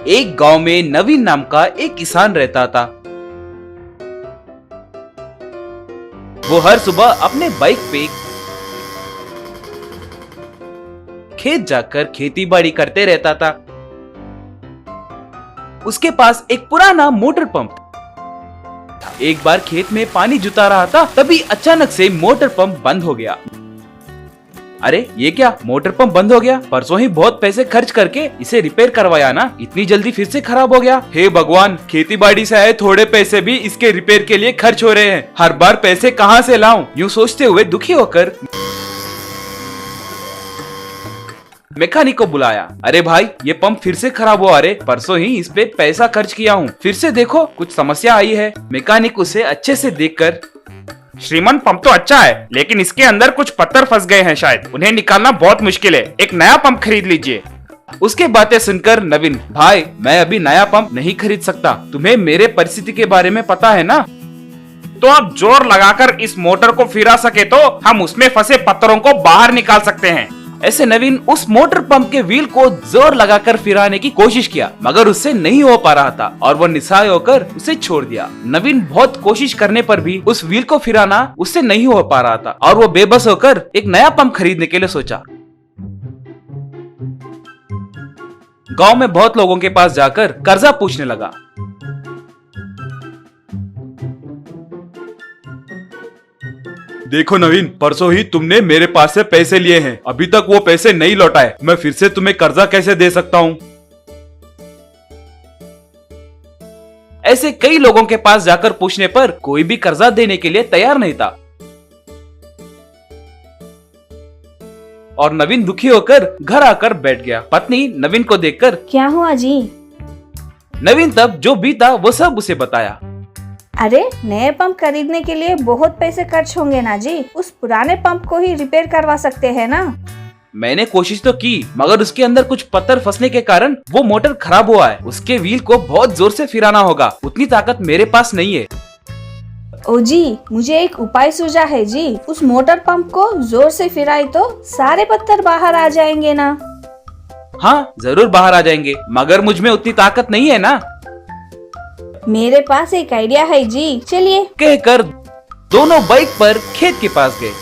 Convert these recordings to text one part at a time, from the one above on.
एक गांव में नवीन नाम का एक किसान रहता था। वो हर सुबह अपने बाइक पे खेत जाकर खेती बाड़ी करते रहता था। उसके पास एक पुराना मोटर पंप था। एक बार खेत में पानी जुता रहा था, तभी अचानक से मोटर पंप बंद हो गया। अरे ये क्या, मोटर पंप बंद हो गया? परसों ही बहुत पैसे खर्च करके इसे रिपेयर करवाया ना, इतनी जल्दी फिर से खराब हो गया। हे भगवान, खेती बाड़ी से आए थोड़े पैसे भी इसके रिपेयर के लिए खर्च हो रहे हैं। हर बार पैसे कहाँ से लाऊं? यूं सोचते हुए दुखी होकर मैकेनिक को बुलाया। अरे भाई, ये पंप फिर से खराब हुआ। अरे परसों ही इस पे पैसा खर्च किया हूँ, फिर से देखो कुछ समस्या आई है। मैकेनिक उसे अच्छे से देखकर, श्रीमान पंप तो अच्छा है, लेकिन इसके अंदर कुछ पत्थर फंस गए हैं, शायद उन्हें निकालना बहुत मुश्किल है। एक नया पंप खरीद लीजिए। उसके बातें सुनकर नवीन, भाई मैं अभी नया पंप नहीं खरीद सकता, तुम्हें मेरे परिस्थिति के बारे में पता है ना। तो आप जोर लगाकर इस मोटर को फिरा सके तो हम उसमें फंसे पत्थरों को बाहर निकाल सकते हैं। ऐसे नवीन उस मोटर पंप के व्हील को जोर लगाकर फिराने की कोशिश किया, मगर उससे नहीं हो पा रहा था और वो निस्सहाय होकर उसे छोड़ दिया। नवीन बहुत कोशिश करने पर भी उस व्हील को फिराना उससे नहीं हो पा रहा था और वो बेबस होकर एक नया पंप खरीदने के लिए सोचा। गांव में बहुत लोगों के पास जाकर कर्जा पूछने लगा। देखो नवीन, परसों ही तुमने मेरे पास से पैसे लिए हैं, अभी तक वो पैसे नहीं लौटाए। मैं फिर से तुम्हें कर्जा कैसे दे सकता हूँ? ऐसे कई लोगों के पास जाकर पूछने पर कोई भी कर्जा देने के लिए तैयार नहीं था और नवीन दुखी होकर घर आकर बैठ गया। पत्नी नवीन को देखकर, क्या हुआ जी? नवीन तब जो बीता वो सब उसे बताया। अरे नए पंप खरीदने के लिए बहुत पैसे खर्च होंगे ना जी, उस पुराने पंप को ही रिपेयर करवा सकते हैं ना। मैंने कोशिश तो की, मगर उसके अंदर कुछ पत्थर फंसने के कारण वो मोटर खराब हुआ है। उसके व्हील को बहुत जोर से फिराना होगा, उतनी ताकत मेरे पास नहीं है। ओ जी, मुझे एक उपाय सूझा है जी। उस मोटर पंप को जोर से फिराई तो सारे पत्थर बाहर आ जाएंगे ना। हाँ जरूर बाहर आ जाएंगे, मगर मुझ में उतनी ताकत नहीं है ना। मेरे पास एक आइडिया है जी, चलिए। कहकर दोनों बाइक पर खेत के पास गए।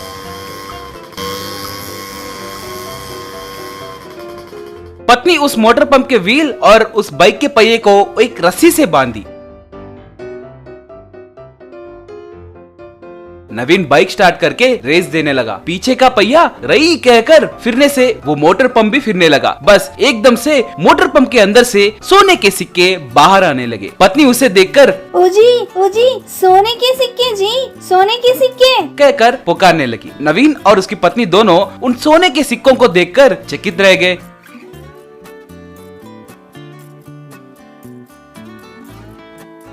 पत्नी उस मोटर पंप के व्हील और उस बाइक के पहिए को एक रस्सी से बांधी। नवीन बाइक स्टार्ट करके रेस देने लगा। पीछे का पहिया रई कहकर फिरने से वो मोटर पंप भी फिरने लगा। बस एकदम से मोटर पंप के अंदर से सोने के सिक्के बाहर आने लगे। पत्नी उसे देखकर, ओ जी, सोने के सिक्के जी, सोने के सिक्के कहकर पुकारने लगी। नवीन और उसकी पत्नी दोनों उन सोने के सिक्कों को देखकर चकित रह गए।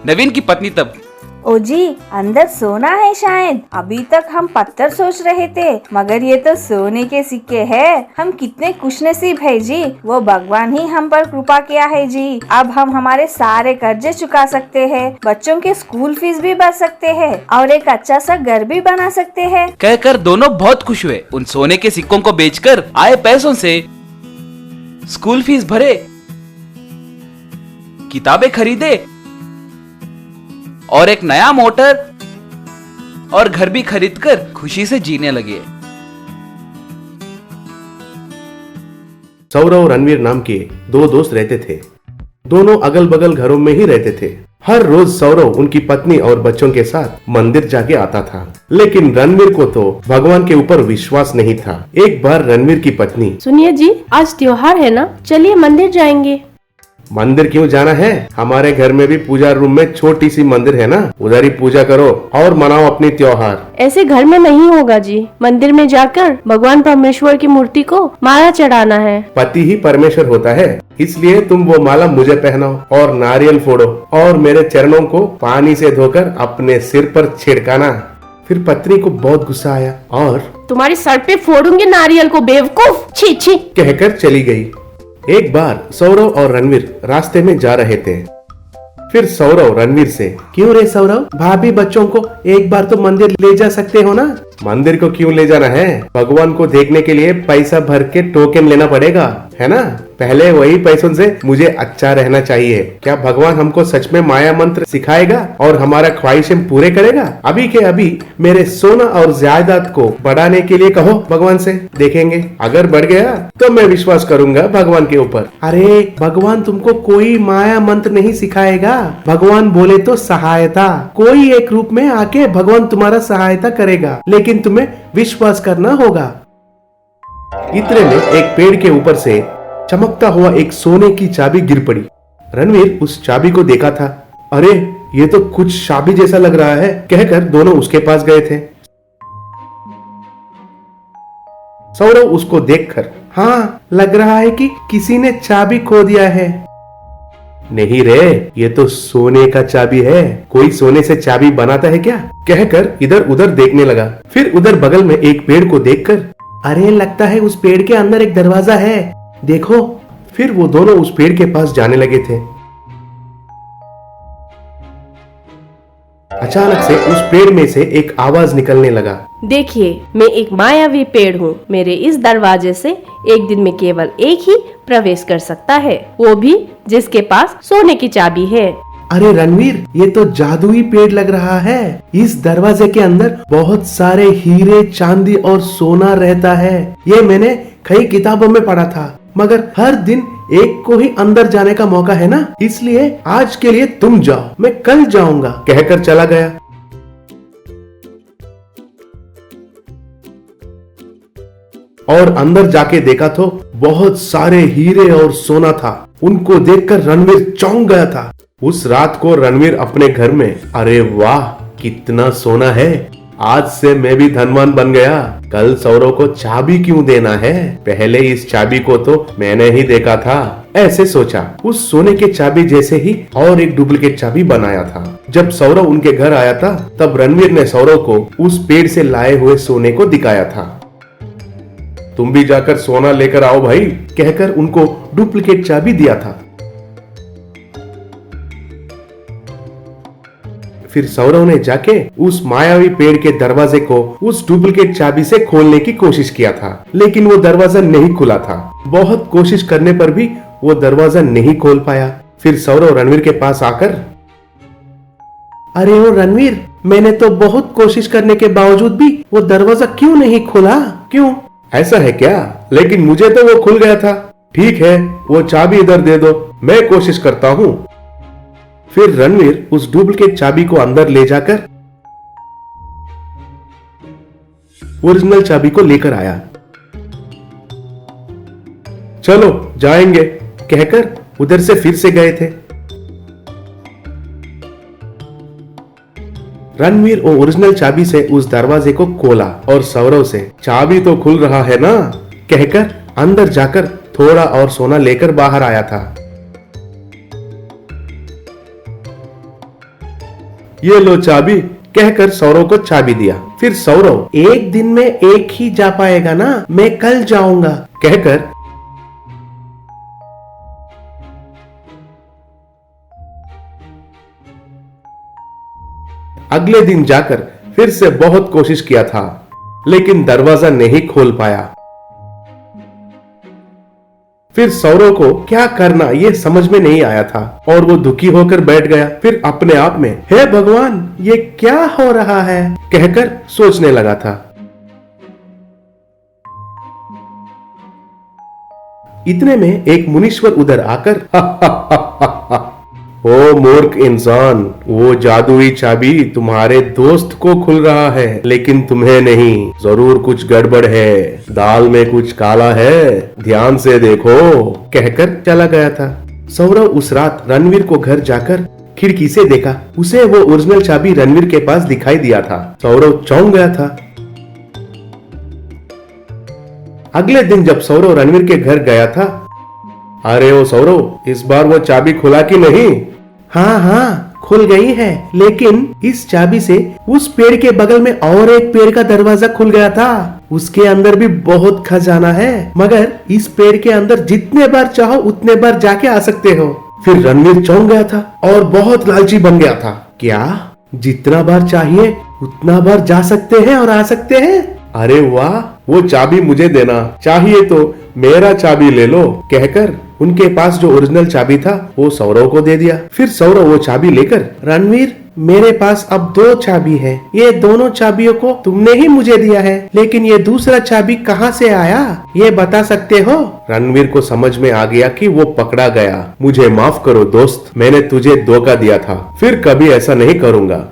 नवीन की पत्नी तब, ओ जी, अंदर सोना है शायद। अभी तक हम पत्थर सोच रहे थे, मगर ये तो सोने के सिक्के हैं। हम कितने खुशनसीब है जी, वो भगवान ही हम पर कृपा किया है जी। अब हम हमारे सारे कर्जे चुका सकते हैं, बच्चों के स्कूल फीस भी भर सकते हैं और एक अच्छा सा घर भी बना सकते हैं। कहकर दोनों बहुत खुश हुए। उन सोने के सिक्कों को बेचकर आए पैसों से स्कूल फीस भरे, किताबें खरीदे और एक नया मोटर और घर भी खरीदकर खुशी से जीने लगे। सौरव और रणवीर नाम के दो दोस्त रहते थे। दोनों अगल बगल घरों में ही रहते थे। हर रोज सौरव उनकी पत्नी और बच्चों के साथ मंदिर जाके आता था, लेकिन रणवीर को तो भगवान के ऊपर विश्वास नहीं था। एक बार रणवीर की पत्नी, सुनिए जी, आज त्योहार है ना, चलिए मंदिर जाएंगे। मंदिर क्यों जाना है? हमारे घर में भी पूजा रूम में छोटी सी मंदिर है ना, उधर ही पूजा करो और मनाओ अपनी त्योहार। ऐसे घर में नहीं होगा जी, मंदिर में जाकर भगवान परमेश्वर की मूर्ति को माला चढ़ाना है। पति ही परमेश्वर होता है, इसलिए तुम वो माला मुझे पहनाओ और नारियल फोड़ो और मेरे चरणों को पानी से धोकर अपने सिर पर छिड़काना। फिर पत्नी को बहुत गुस्सा आया और तुम्हारी सर पे फोड़ूंगी नारियल को, बेवकूफ, छी छी कहकर चली गई। एक बार सौरव और रणवीर रास्ते में जा रहे थे। फिर सौरव रणवीर से, क्यों रे सौरव, भाभी बच्चों को एक बार तो मंदिर ले जा सकते हो ना। मंदिर को क्यों ले जाना है? भगवान को देखने के लिए पैसा भर के टोकन लेना पड़ेगा। है ना? पहले वही पैसों से मुझे अच्छा रहना चाहिए। क्या भगवान हमको सच में माया मंत्र सिखाएगा और हमारा ख्वाहिशें पूरे करेगा? अभी के अभी मेरे सोना और जायदाद को बढ़ाने के लिए कहो भगवान से, देखेंगे। अगर बढ़ गया तो मैं विश्वास करूंगा भगवान के ऊपर। अरे भगवान तुमको कोई माया मंत्र नहीं सिखाएगा। भगवान बोले तो सहायता, कोई एक रूप में आके भगवान तुम्हारा सहायता करेगा, लेकिन तुम्हें विश्वास करना होगा। इतने में एक पेड़ के ऊपर से चमकता हुआ एक सोने की चाबी गिर पड़ी। रणवीर उस चाबी को देखा था। अरे ये तो कुछ चाबी जैसा लग रहा है, कहकर दोनों उसके पास गए थे। सौरव उसको देखकर, हाँ लग रहा है कि किसी ने चाबी खो दिया है। नहीं रे, ये तो सोने का चाबी है। कोई सोने से चाबी बनाता है क्या? कहकर इधर उधर देखने लगा। फिर उधर बगल में एक पेड़ को देखकर, अरे लगता है उस पेड़ के अंदर एक दरवाजा है, देखो। फिर वो दोनों उस पेड़ के पास जाने लगे थे। अचानक से उस पेड़ में से एक आवाज निकलने लगा। देखिए, मैं एक मायावी पेड़ हूँ। मेरे इस दरवाजे से एक दिन में केवल एक ही प्रवेश कर सकता है, वो भी जिसके पास सोने की चाबी है। अरे रणवीर, ये तो जादुई पेड़ लग रहा है। इस दरवाजे के अंदर बहुत सारे हीरे, चांदी और सोना रहता है। ये मैंने कई किताबों में पढ़ा था, मगर हर दिन एक को ही अंदर जाने का मौका है ना, इसलिए आज के लिए तुम जाओ, मैं कल जाऊंगा, कहकर चला गया। और अंदर जाके देखा तो बहुत सारे हीरे और सोना था। उनको देखकर रणवीर चौंक गया था। उस रात को रणवीर अपने घर में, अरे वाह कितना सोना है, आज से मैं भी धनवान बन गया। कल सौरव को चाबी क्यों देना है, पहले इस चाबी को तो मैंने ही देखा था, ऐसे सोचा। उस सोने के चाबी जैसे ही और एक डुप्लीकेट चाबी बनाया था। जब सौरव उनके घर आया था तब रणवीर ने सौरव को उस पेड़ से लाए हुए सोने को दिखाया था। तुम भी जाकर सोना लेकर आओ भाई, कहकर उनको डुप्लीकेट चाबी दिया था। फिर सौरव ने जाके उस मायावी पेड़ के दरवाजे को उस डुप्लीकेट चाबी से खोलने की कोशिश किया था, लेकिन वो दरवाजा नहीं खुला था। बहुत कोशिश करने पर भी वो दरवाजा नहीं खोल पाया। फिर सौरव रणवीर के पास आकर, अरे ओ रणवीर, मैंने तो बहुत कोशिश करने के बावजूद भी वो दरवाजा क्यों नहीं खोला, क्यों? ऐसा है क्या? लेकिन मुझे तो वो खुल गया था। ठीक है, वो चाबी इधर दे दो, मैं कोशिश करता हूँ। फिर रणवीर उस डुप्लीकेट चाबी को अंदर ले जाकर ओरिजिनल चाबी को लेकर आया। चलो जाएंगे, कहकर उधर से फिर से गए थे। रणवीर वो ओरिजिनल चाबी से उस दरवाजे को खोला और सौरव से, चाबी तो खुल रहा है ना, कहकर अंदर जाकर थोड़ा और सोना लेकर बाहर आया था। ये लो चाबी, कहकर सौरव को चाबी दिया। फिर सौरव, एक दिन में एक ही जा पाएगा ना, मैं कल जाऊंगा, कहकर अगले दिन जाकर फिर से बहुत कोशिश किया था, लेकिन दरवाजा नहीं खोल पाया। फिर सौरव को क्या करना ये समझ में नहीं आया था और वो दुखी होकर बैठ गया। फिर अपने आप में, हे भगवान ये क्या हो रहा है, कहकर सोचने लगा था। इतने में एक मुनीश्वर उधर आकर, ओ मूर्ख इंसान, वो जादुई चाबी तुम्हारे दोस्त को खुल रहा है, लेकिन तुम्हें नहीं। जरूर कुछ गड़बड़ है, दाल में कुछ काला है, ध्यान से देखो, कहकर चला गया था। सौरव उस रात रणवीर को घर जाकर खिड़की से देखा। उसे वो ओरिजिनल चाबी रणवीर के पास दिखाई दिया था। सौरव चौंक गया था। अगले दिन जब सौरव रणवीर के घर गया था, अरे ओ सौरव, इस बार वो चाबी खुला कि नहीं? हाँ हाँ खुल गई है, लेकिन इस चाबी से उस पेड़ के बगल में और एक पेड़ का दरवाजा खुल गया था। उसके अंदर भी बहुत खजाना है, मगर इस पेड़ के अंदर जितने बार चाहो उतने बार जाके आ सकते हो। फिर रणवीर चौंक गया था और बहुत लालची बन गया था। क्या जितना बार चाहिए उतना बार जा सकते हैं और आ सकते हैं? अरे वाह, वो चाबी मुझे देना, चाहिए तो मेरा चाबी ले लो कहकर उनके पास जो ओरिजिनल चाबी था वो सौरव को दे दिया। फिर सौरव वो चाबी लेकर, रणवीर मेरे पास अब 2 चाबी है, ये दोनों चाबियों को तुमने ही मुझे दिया है, लेकिन ये दूसरा चाबी कहाँ से आया, ये बता सकते हो? रणवीर को समझ में आ गया कि वो पकड़ा गया। मुझे माफ करो दोस्त, मैंने तुझे धोखा दिया था, फिर कभी ऐसा नहीं करूँगा।